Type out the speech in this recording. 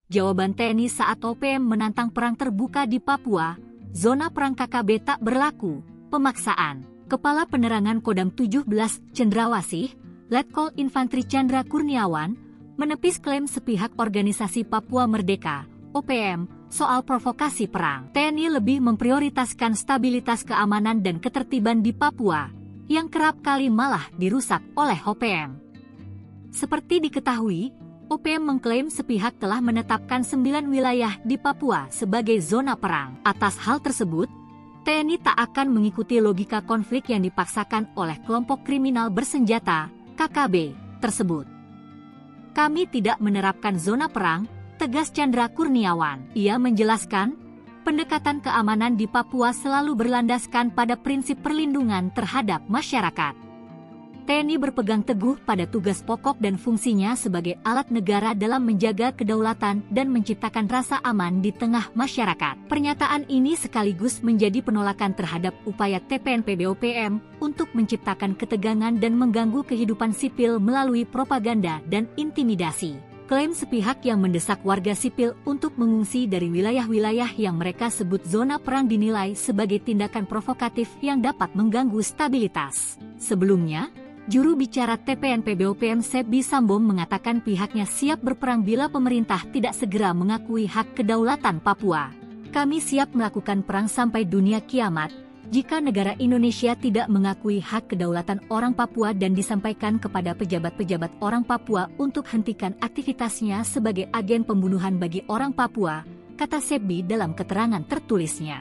Jawaban TNI saat OPM menantang perang terbuka di Papua, zona perang KKB tak berlaku, pemaksaan. Kepala Penerangan Kodam 17 Cendrawasih, Letkol Infantri Chandra Kurniawan, menepis klaim sepihak Organisasi Papua Merdeka, OPM, soal provokasi perang. TNI lebih memprioritaskan stabilitas keamanan dan ketertiban di Papua, yang kerap kali malah dirusak oleh OPM. Seperti diketahui, OPM mengklaim sepihak telah menetapkan 9 wilayah di Papua sebagai zona perang. Atas hal tersebut, TNI tak akan mengikuti logika konflik yang dipaksakan oleh kelompok kriminal bersenjata, KKB, tersebut. Kami tidak menerapkan zona perang, tegas Chandra Kurniawan. Ia menjelaskan, pendekatan keamanan di Papua selalu berlandaskan pada prinsip perlindungan terhadap masyarakat. TNI berpegang teguh pada tugas pokok dan fungsinya sebagai alat negara dalam menjaga kedaulatan dan menciptakan rasa aman di tengah masyarakat. Pernyataan ini sekaligus menjadi penolakan terhadap upaya TPNPB-OPM untuk menciptakan ketegangan dan mengganggu kehidupan sipil melalui propaganda dan intimidasi. Klaim sepihak yang mendesak warga sipil untuk mengungsi dari wilayah-wilayah yang mereka sebut zona perang dinilai sebagai tindakan provokatif yang dapat mengganggu stabilitas. Sebelumnya, juru bicara TPNPB-OPM Sebi Sambom mengatakan pihaknya siap berperang bila pemerintah tidak segera mengakui hak kedaulatan Papua. Kami siap melakukan perang sampai dunia kiamat jika negara Indonesia tidak mengakui hak kedaulatan orang Papua dan disampaikan kepada pejabat-pejabat orang Papua untuk hentikan aktivitasnya sebagai agen pembunuhan bagi orang Papua, kata Sebi dalam keterangan tertulisnya.